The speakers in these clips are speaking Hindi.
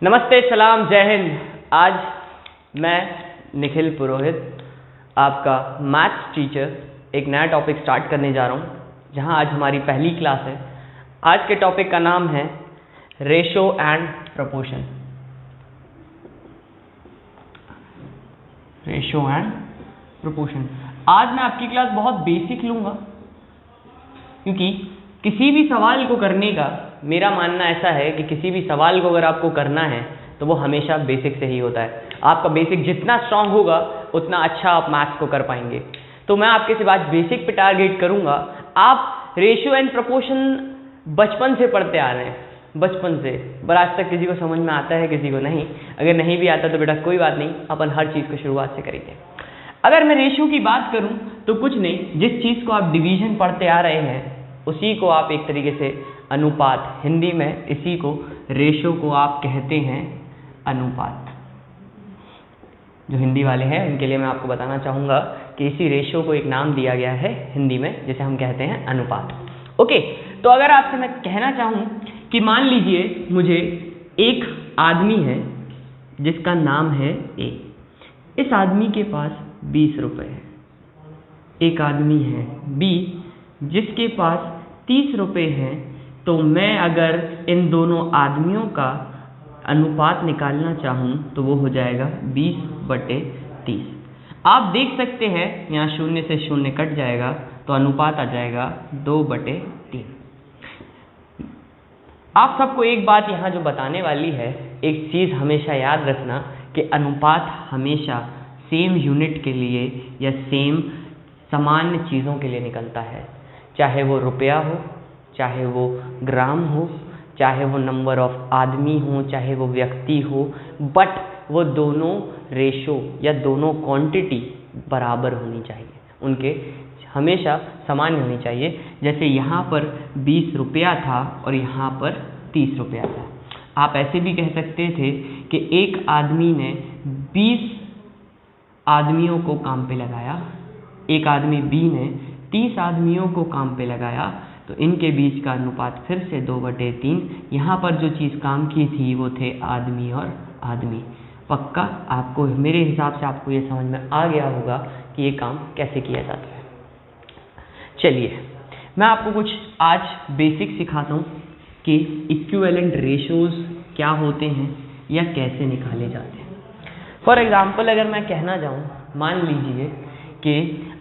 नमस्ते, सलाम, जय हिंद। आज मैं निखिल पुरोहित, आपका मैथ्स टीचर, एक नया टॉपिक स्टार्ट करने जा रहा हूँ, जहाँ आज हमारी पहली क्लास है। आज के टॉपिक का नाम है ratio and proportion. Ratio and proportion. आज मैं आपकी क्लास बहुत बेसिक लूँगा, क्योंकि किसी भी सवाल को करने का मेरा मानना ऐसा है कि किसी भी सवाल को अगर आपको करना है तो वो हमेशा बेसिक से ही होता है। आपका बेसिक जितना स्ट्रांग होगा उतना अच्छा आप मैथ्स को कर पाएंगे। तो मैं आपके सिर्फ आज बेसिक पे टारगेट करूंगा। आप रेशियो एंड प्रोपोर्शन बचपन से पढ़ते आ रहे हैं, बचपन से, पर आज तक किसी को समझ में आता है, किसी को नहीं। अगर नहीं भी आता तो बेटा कोई बात नहीं, अपन हर चीज़ को शुरुआत से करेंगे। अगर मैं रेशियो की बात करूं तो कुछ नहीं, जिस चीज़ को आप डिवीजन पढ़ते आ रहे हैं उसी को आप एक तरीके से अनुपात, हिंदी में इसी को रेशो को आप कहते हैं अनुपात। जो हिंदी वाले हैं उनके लिए मैं आपको बताना चाहूँगा कि इसी रेशो को एक नाम दिया गया है हिंदी में, जिसे हम कहते हैं अनुपात। ओके, तो अगर आपसे मैं कहना चाहूँ कि मान लीजिए मुझे एक आदमी है जिसका नाम है ए। इस आदमी के पास 20 रुपये है। एक आदमी है बी जिसके पास 30 रुपये हैं। तो मैं अगर इन दोनों आदमियों का अनुपात निकालना चाहूँ तो वो हो जाएगा 20/30। आप देख सकते हैं यहाँ 0 से 0 कट जाएगा तो अनुपात आ जाएगा 2/3। आप सबको एक बात यहाँ जो बताने वाली है, एक चीज़ हमेशा याद रखना कि अनुपात हमेशा सेम यूनिट के लिए या सेम सामान्य चीज़ों के लिए निकलता है। चाहे वो रुपया हो, चाहे वो ग्राम हो, चाहे वो नंबर ऑफ आदमी हो, चाहे वो व्यक्ति हो, बट वो दोनों रेशो या दोनों क्वांटिटी बराबर होनी चाहिए, उनके हमेशा समान होनी चाहिए। जैसे यहाँ पर 20 रुपया था और यहाँ पर 30 रुपया था। आप ऐसे भी कह सकते थे कि एक आदमी ने 20 आदमियों को काम पे लगाया, एक आदमी बी ने 30 आदमियों को काम पे लगाया, तो इनके बीच का अनुपात फिर से 2/3। यहाँ पर जो चीज़ काम की थी वो थे आदमी और आदमी। पक्का आपको, मेरे हिसाब से आपको ये समझ में आ गया होगा कि ये काम कैसे किया जाता है। चलिए मैं आपको कुछ आज बेसिक सिखाता हूँ कि इक्विवेलेंट रेशोज़ क्या होते हैं या कैसे निकाले जाते हैं। फॉर एग्जाम्पल अगर मैं कहना जाऊँ, मान लीजिए कि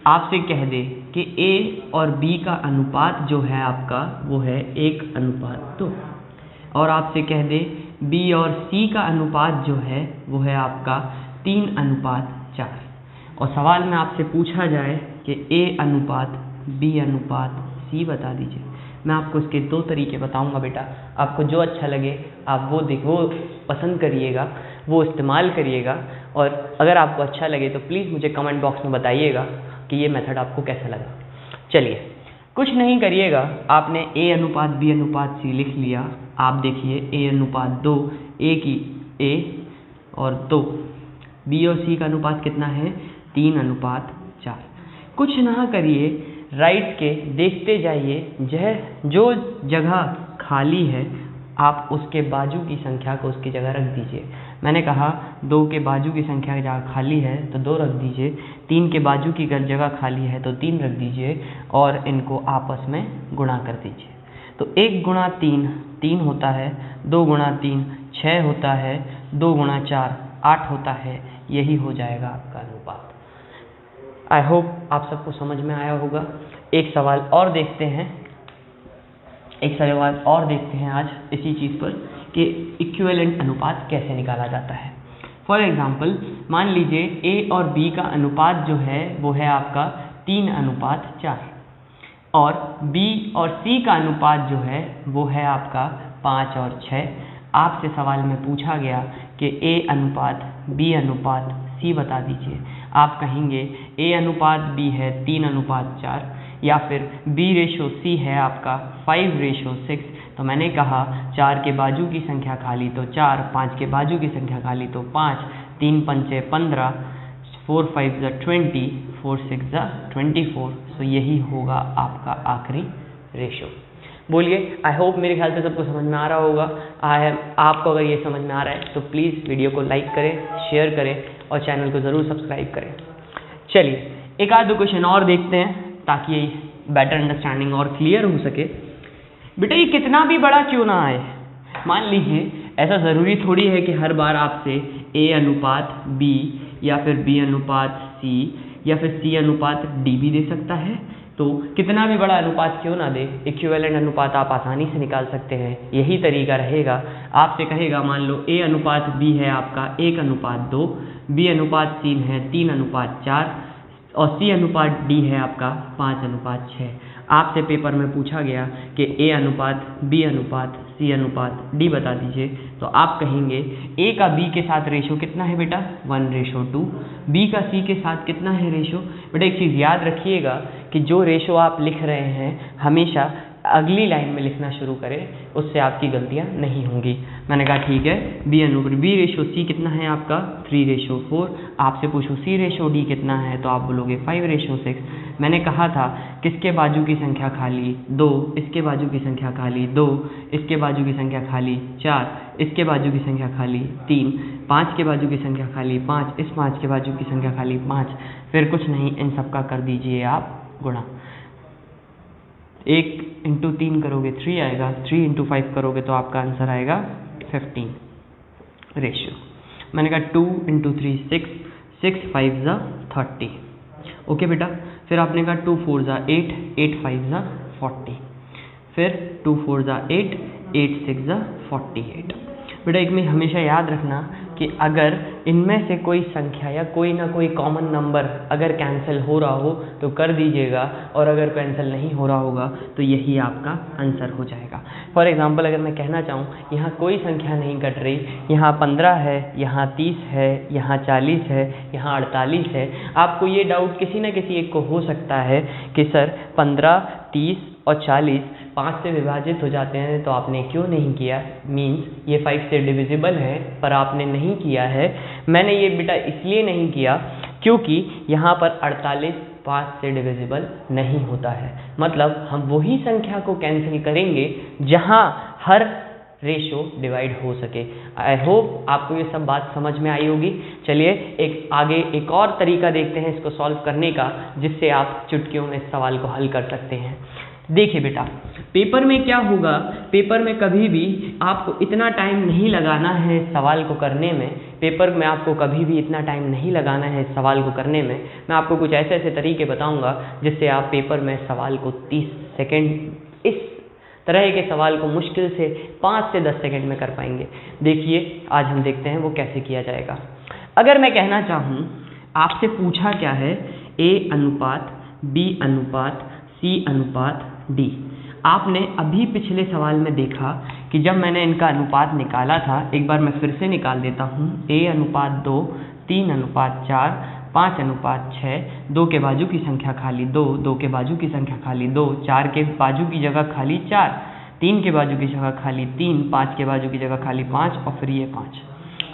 आपसे कह दे कि ए और बी का अनुपात जो है आपका वो है 1:2, और आपसे कह दे बी और सी का अनुपात जो है वो है आपका 3:4, और सवाल में आपसे पूछा जाए कि ए अनुपात बी अनुपात सी बता दीजिए। मैं आपको इसके 2 तरीके बताऊंगा बेटा, आपको जो अच्छा लगे आप वो पसंद करिएगा, वो इस्तेमाल करिएगा, और अगर आपको अच्छा लगे तो प्लीज़ मुझे कमेंट बॉक्स में बताइएगा कि ये मेथड आपको कैसा लगा। चलिए, कुछ नहीं करिएगा, आपने ए अनुपात बी अनुपात सी लिख लिया। आप देखिए A/2, ए की ए और 2, बी और सी का अनुपात कितना है 3:4। कुछ ना करिए, राइट के देखते जाइए, जो जगह खाली है आप उसके बाजू की संख्या को उसकी जगह रख दीजिए। मैंने कहा 2 के बाजू की संख्या जगह खाली है तो 2 रख दीजिए, 3 के बाजू की जगह खाली है तो 3 रख दीजिए, और इनको आपस में गुणा कर दीजिए। तो 1 × 3 3 होता है, 2 × 3 6 होता है, 2 × 4 8 होता है। यही हो जाएगा आपका अनुपात। आई होप आप सबको समझ में आया होगा। एक सवाल और देखते हैं आज इसी चीज़ पर कि इक्विवेलेंट अनुपात कैसे निकाला जाता है। फॉर एग्जाम्पल मान लीजिए ए और बी का अनुपात जो है वो है आपका 3:4, और बी और सी का अनुपात जो है वो है आपका 5 और 6। आपसे सवाल में पूछा गया कि ए अनुपात बी अनुपात सी बता दीजिए। आप कहेंगे ए अनुपात बी है 3:4, या फिर B/C है आपका 5/6। तो मैंने कहा 4 के बाजू की संख्या खाली तो 4, 5 के बाजू की संख्या खाली तो 5, 3 पंचे 15, 4 5 20, 4 6 24। सो यही होगा आपका आखिरी रेशो। बोलिए। आई होप मेरे ख्याल से सबको समझ में आ रहा होगा। आपको अगर ये समझ में आ रहा है तो प्लीज़ वीडियो को लाइक करें, शेयर करें और चैनल को ज़रूर सब्सक्राइब करें। चलिए एक आध दो क्वेश्चन और देखते हैं ताकि बेटर अंडरस्टैंडिंग और क्लियर हो सके। बेटा ये कितना भी बड़ा क्यों ना आए, मान लीजिए ऐसा ज़रूरी थोड़ी है कि हर बार आपसे A अनुपात B या फिर B अनुपात C या फिर C अनुपात D भी दे सकता है। तो कितना भी बड़ा अनुपात क्यों ना दे, इक्विवेलेंट अनुपात आप आसानी से निकाल सकते हैं। यही तरीका रहेगा। आपसे कहेगा मान लो A अनुपात B है आपका 1:2, B अनुपात C है 3:4 और C अनुपात D है आपका 5:6। आपसे पेपर में पूछा गया कि A अनुपात B अनुपात C अनुपात D बता दीजिए, तो आप कहेंगे A का B के साथ रेशो कितना है बेटा 1:2, B का C के साथ कितना है रेशो। बेटा एक चीज़ याद रखिएगा कि जो रेशो आप लिख रहे हैं हमेशा अगली लाइन में लिखना शुरू करें, उससे आपकी गलतियां नहीं होंगी। मैंने कहा ठीक है, B रेशो C कितना है आपका 3:4। आपसे पूछो C रेशो D कितना है तो आप बोलोगे 5:6। मैंने कहा था किसके बाजू की संख्या खाली 2, इसके बाजू की संख्या खाली 2, इसके बाजू की संख्या खाली 4, इसके बाजू की संख्या खाली 3, 5 के बाजू की संख्या खाली 5, इस 5 के बाजू की संख्या खाली 5। फिर कुछ नहीं, इन सब का कर दीजिए आप गुणा। 1 × 3 करोगे 3 आएगा, 3 × 5 करोगे तो आपका आंसर आएगा 15 रेशियो। मैंने कहा 2 × 3 6, 6 5 30। ओके बेटा। फिर आपने कहा 2 4 8, 8 5 40। फिर 2 4 8, 8 6 48। बेटा एक में हमेशा याद रखना कि अगर इनमें से कोई संख्या या कोई ना कोई कॉमन नंबर अगर कैंसिल हो रहा हो तो कर दीजिएगा, और अगर कैंसिल नहीं हो रहा होगा तो यही आपका आंसर हो जाएगा। फॉर एग्जांपल अगर मैं कहना चाहूँ यहाँ कोई संख्या नहीं कट रही, यहाँ 15 है, यहाँ 30 है, यहाँ 40 है, यहाँ 48 है। आपको ये डाउट किसी न किसी एक को हो सकता है कि सर 15, 30 और 40 5 से विभाजित हो जाते हैं तो आपने क्यों नहीं किया। मीन्स ये 5 से डिविजिबल है पर आपने नहीं किया है। मैंने ये बेटा इसलिए नहीं किया क्योंकि यहाँ पर 48 5 से डिविजिबल नहीं होता है। मतलब हम वही संख्या को कैंसिल करेंगे जहाँ हर रेशो डिवाइड हो सके। आई होप आपको ये सब बात समझ में आई होगी। चलिए एक और तरीका देखते हैं इसको सॉल्व करने का, जिससे आप चुटकियों में इस सवाल को हल कर सकते हैं। देखिए बेटा पेपर में क्या होगा, पेपर में कभी भी आपको इतना टाइम नहीं लगाना है इस सवाल को करने में। पेपर में आपको कभी भी इतना टाइम नहीं लगाना है इस सवाल को करने में। मैं आपको कुछ ऐसे ऐसे तरीके बताऊंगा जिससे आप पेपर में सवाल को 30 सेकंड इस तरह के सवाल को मुश्किल से 5 से 10 सेकंड में कर पाएंगे। देखिए आज हम देखते हैं वो कैसे किया जाएगा। अगर मैं कहना चाहूँ, आपसे पूछा क्या है A अनुपात B अनुपात C अनुपात D। आपने अभी पिछले सवाल में देखा कि जब मैंने इनका अनुपात निकाला था, एक बार मैं फिर से निकाल देता हूँ। A अनुपात 2, 3 अनुपात 4, 5 अनुपात 6, 2 के बाजू की संख्या खाली 2, 2 के बाजू की संख्या खाली 2, 4 के बाजू की जगह खाली 4, 3 के बाजू की जगह खाली 3, 5 के बाजू की जगह खाली 5 और फिर ये 5।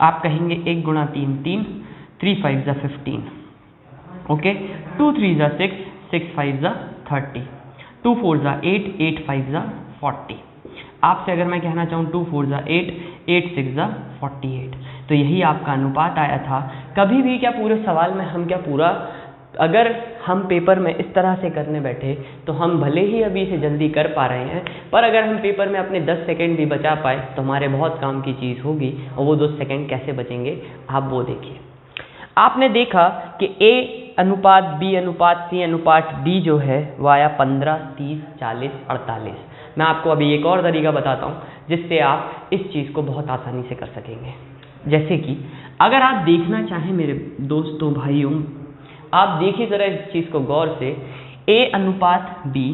आप कहेंगे 1 × 3 3, 3 5 15। ओके, 2 3 6, 6 5 30, 2 4 8, 8 5 40। आपसे अगर मैं कहना चाहूँ 2 4 8, 8 6 48, तो यही आपका अनुपात आया था। कभी भी क्या पूरे सवाल में हम क्या पूरा, अगर हम पेपर में इस तरह से करने बैठे तो हम भले ही अभी इसे जल्दी कर पा रहे हैं, पर अगर हम पेपर में अपने 10 सेकंड भी बचा पाए तो हमारे बहुत काम की चीज़ होगी। और वो 2 सेकंड कैसे बचेंगे आप वो देखिए। आपने देखा कि A अनुपात B अनुपात C अनुपात D जो है वो आया 15, 30, 40, 48। मैं आपको अभी एक और तरीका बताता हूँ जिससे आप इस चीज़ को बहुत आसानी से कर सकेंगे। जैसे कि अगर आप देखना चाहें मेरे दोस्तों भाइयों, आप देखिए ज़रा इस चीज़ को गौर से। A अनुपात B,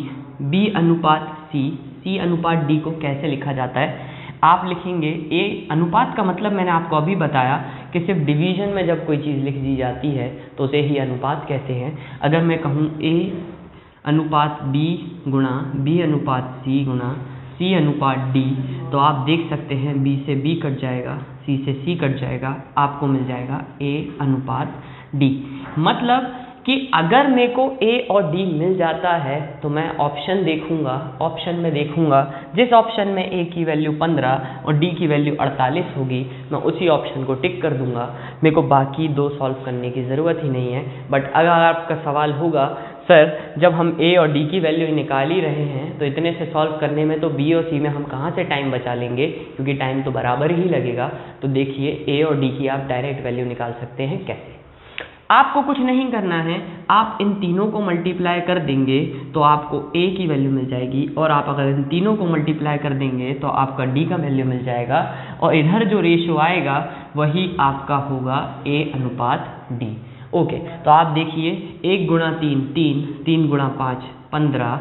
B अनुपात C, C अनुपात D को कैसे लिखा जाता है। आप लिखेंगे A अनुपात का मतलब मैंने आपको अभी बताया कि सिर्फ डिवीजन में जब कोई चीज़ लिख दी जाती है तो उसे ही अनुपात कहते हैं। अगर मैं कहूँ A अनुपात B गुणा B अनुपात C गुणा C अनुपात D, तो आप देख सकते हैं B से B कट जाएगा, C से C कट जाएगा, आपको मिल जाएगा A अनुपात D। मतलब कि अगर मेरे को ए और डी मिल जाता है तो मैं ऑप्शन में देखूंगा जिस ऑप्शन में ए की वैल्यू 15 और डी की वैल्यू 48 होगी, मैं उसी ऑप्शन को टिक कर दूंगा। मेरे को बाकी दो सॉल्व करने की ज़रूरत ही नहीं है। बट अगर आपका सवाल होगा सर जब हम ए और डी की वैल्यू निकाल ही रहे हैं तो इतने से सॉल्व करने में तो बी और सी में हम कहाँ से टाइम बचा लेंगे, क्योंकि टाइम तो बराबर ही लगेगा। तो देखिए ए और डी की आप डायरेक्ट वैल्यू निकाल सकते हैं। कैसे? आपको कुछ नहीं करना है, आप इन तीनों को मल्टीप्लाई कर देंगे तो आपको ए की वैल्यू मिल जाएगी, और आप अगर इन तीनों को मल्टीप्लाई कर देंगे तो आपका डी का वैल्यू मिल जाएगा, और इधर जो रेशियो आएगा वही आपका होगा ए अनुपात डी। ओके, तो आप देखिए 1 गुणा 3 3, 3 गुणा 5 15,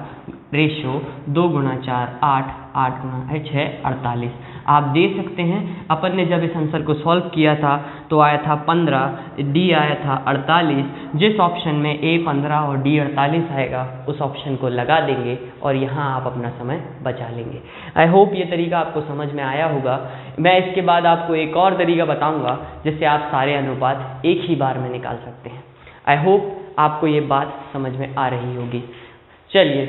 रेशियो 2 गुणा 4 8, 8 गुणा 6 48। आप देख सकते हैं अपन ने जब इस आंसर को सॉल्व किया था तो आया था 15, डी आया था 48। जिस ऑप्शन में ए 15 और डी 48 आएगा उस ऑप्शन को लगा देंगे और यहाँ आप अपना समय बचा लेंगे। आई होप ये तरीका आपको समझ में आया होगा। मैं इसके बाद आपको एक और तरीका बताऊँगा जिससे आप सारे अनुपात एक ही बार में निकाल सकते हैं। आई होप आपको ये बात समझ में आ रही होगी। चलिए,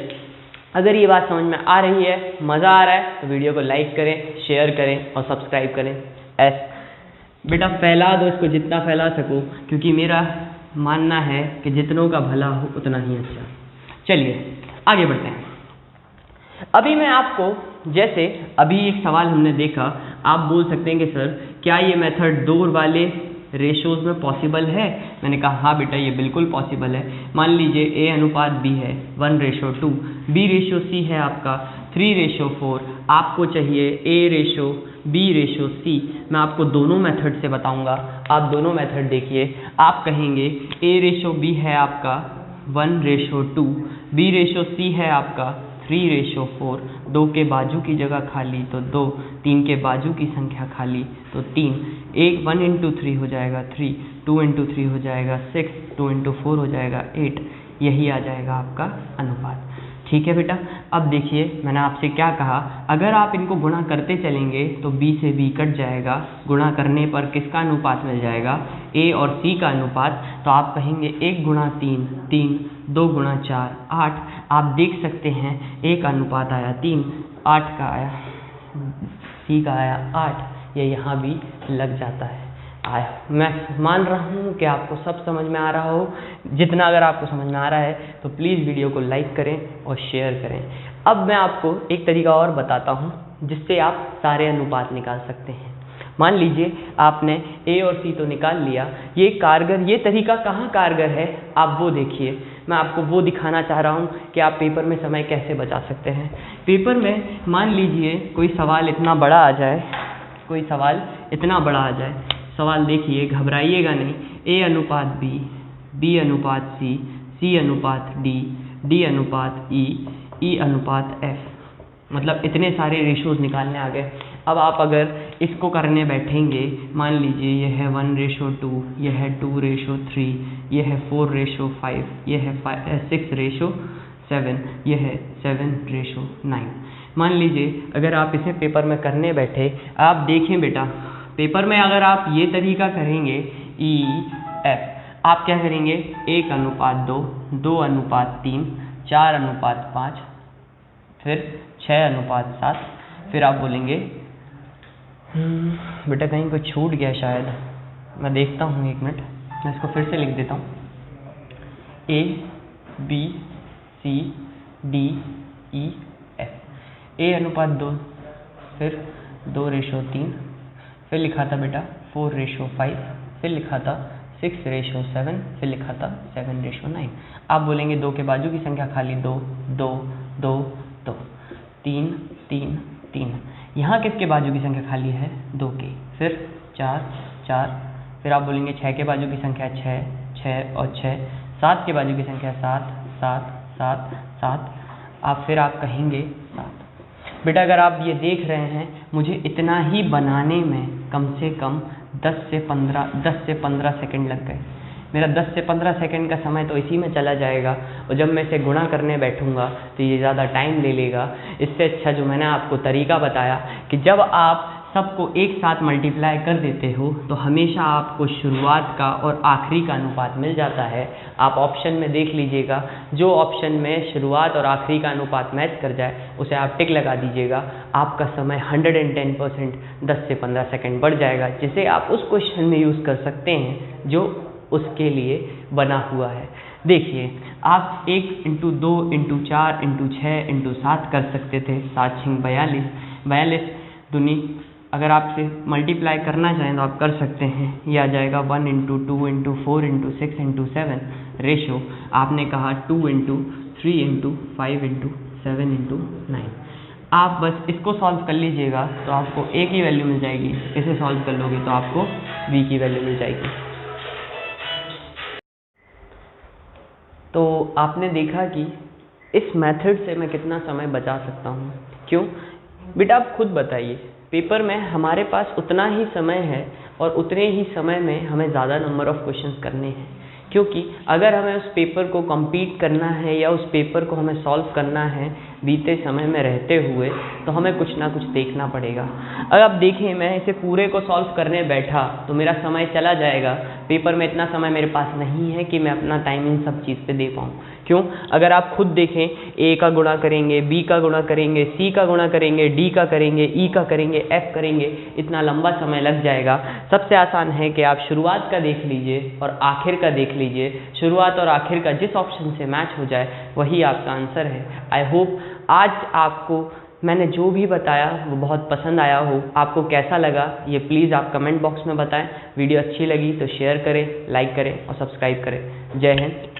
अगर ये बात समझ में आ रही है, मज़ा आ रहा है तो वीडियो को लाइक करें, शेयर करें और सब्सक्राइब करें। बेटा फैला दो इसको जितना फैला सको, क्योंकि मेरा मानना है कि जितनों का भला हो उतना ही अच्छा। चलिए आगे बढ़ते हैं। अभी मैं आपको, जैसे अभी एक सवाल हमने देखा, आप बोल सकते हैं कि सर क्या ये मेथड 2 वाले रेशोज़ में पॉसिबल है? मैंने कहा हाँ बेटा ये बिल्कुल पॉसिबल है। मान लीजिए ए अनुपात बी है 1:2, बी रेशो सी है आपका 3:4, आपको चाहिए ए रेशो बी रेशो सी। मैं आपको दोनों मेथड से बताऊंगा, आप दोनों मेथड देखिए। आप कहेंगे ए रेशो बी है आपका 1:2, बी रेशो सी है आपका 3:4, 2 के बाजू की जगह खाली तो 2, 3 के बाजू की संख्या खाली तो 3, 1 into 3 हो जाएगा 3, 2 into 3 हो जाएगा 6, 2 into 4 हो जाएगा 8। यही आ जाएगा आपका अनुपात। ठीक है बेटा, अब देखिए मैंने आपसे क्या कहा, अगर आप इनको गुणा करते चलेंगे तो b से b कट जाएगा, गुणा करने पर किसका अनुपात मिल जाएगा? a और c का अनुपात। तो आप कहेंगे 1 गुणा 3 3, 2 गुणा 4 8। आप देख सकते हैं a का अनुपात आया 3, 8 का आया, c का आया 8। ये यहाँ भी लग जाता है। आया, मैं मान रहा हूँ कि आपको सब समझ में आ रहा हो। जितना अगर आपको समझ में आ रहा है तो प्लीज़ वीडियो को लाइक करें और शेयर करें। अब मैं आपको एक तरीका और बताता हूँ जिससे आप सारे अनुपात निकाल सकते हैं। मान लीजिए आपने ए और सी तो निकाल लिया, ये तरीका कहाँ कारगर है आप वो देखिए। मैं आपको वो दिखाना चाह रहा हूँ कि आप पेपर में समय कैसे बचा सकते हैं। पेपर में मान लीजिए कोई सवाल इतना बड़ा आ जाए, सवाल देखिए, घबराइएगा नहीं। ए अनुपात बी, बी अनुपात सी, सी अनुपात डी, डी अनुपात ई, ई अनुपात एफ, मतलब इतने सारे रेशोज़ निकालने आ गए। अब आप अगर इसको करने बैठेंगे, मान लीजिए यह है 1:2, यह है 2:3, यह है 4:5, यह है 6:7, यह है 7:9। मान लीजिए अगर आप इसे पेपर में करने बैठे, आप देखें बेटा पेपर में अगर आप ये तरीका करेंगे ई एफ, आप क्या करेंगे 1:2, 2:3, 4:5, फिर 6:7, फिर आप बोलेंगे बेटा कहीं कोई छूट गया शायद, मैं देखता हूँ 1 मिनट, मैं इसको फिर से लिख देता हूँ। A B C D E F. A अनुपात 2, फिर 2:3, फिर लिखा था बेटा 4:5, फिर लिखा था 6:7, फिर लिखा था 7:9। आप बोलेंगे 2 के बाजू की संख्या खाली 2, 2, 2, 2, 3, 3, 3। यहाँ किसके बाजू की संख्या खाली है? 2 की, फिर 4, 4, फिर आप बोलेंगे 6 के बाजू की संख्या 6, 6 और 6, 7 के बाजू की संख्या 7, 7, 7, 7। फिर आप कहेंगे 7। बेटा अगर आप ये देख रहे हैं मुझे इतना ही बनाने में कम से कम 10 से 15 सेकंड लग गए। मेरा 10 से 15 सेकंड का समय तो इसी में चला जाएगा, और जब मैं इसे गुणा करने बैठूंगा तो ये ज़्यादा टाइम ले लेगा। इससे अच्छा जो मैंने आपको तरीका बताया कि जब आप सबको एक साथ मल्टीप्लाई कर देते हो तो हमेशा आपको शुरुआत का और आखिरी का अनुपात मिल जाता है। आप ऑप्शन में देख लीजिएगा, जो ऑप्शन में शुरुआत और आखिरी का अनुपात मैच कर जाए उसे आप टिक लगा दीजिएगा। आपका समय 110% 10 से 15 सेकंड बढ़ जाएगा, जिसे आप उस क्वेश्चन में यूज़ कर सकते हैं जो उसके लिए बना हुआ है। देखिए, आप 1 × 2 × 4 × 6 × 7 कर सकते थे, 7 × 42 42 दूनी अगर आपसे मल्टीप्लाई करना चाहें तो आप कर सकते हैं। ये आ जाएगा 1 × 2 × 4 × 6 × 7 रेशो आपने कहा 2 × 3 × 5 × 7 × 9। आप बस इसको सॉल्व कर लीजिएगा तो आपको A की वैल्यू मिल जाएगी, इसे सॉल्व कर लोगे तो आपको B की वैल्यू मिल जाएगी। तो आपने देखा कि इस मेथड से मैं कितना समय बचा सकता हूँ। क्यों? बेटा आप खुद बताइए, पेपर में हमारे पास उतना ही समय है और उतने ही समय में हमें ज़्यादा नंबर ऑफ़ क्वेश्चंस करने हैं, क्योंकि अगर हमें उस पेपर को कंप्लीट करना है या उस पेपर को हमें सॉल्व करना है बीते समय में रहते हुए, तो हमें कुछ ना कुछ देखना पड़ेगा। अगर आप देखें, मैं इसे पूरे को सॉल्व करने बैठा तो मेरा समय चला जाएगा। पेपर में इतना समय मेरे पास नहीं है कि मैं अपना टाइम इन सब चीज़ पे दे पाऊँ। क्यों? अगर आप खुद देखें, A का गुणा करेंगे, B का गुणा करेंगे, C का गुणा करेंगे, D का करेंगे, E का करेंगे, F करेंगे, इतना लंबा समय लग जाएगा। सबसे आसान है कि आप शुरुआत का देख लीजिए और आखिर का देख लीजिए। शुरुआत और आखिर का जिस ऑप्शन से मैच हो जाए वही आपका आंसर है। आई होप आज आपको मैंने जो भी बताया वो बहुत पसंद आया हो। आपको कैसा लगा ये प्लीज़ आप कमेंट बॉक्स में बताएं। वीडियो अच्छी लगी तो शेयर करें, लाइक करें और सब्सक्राइब करें। जय हिंद।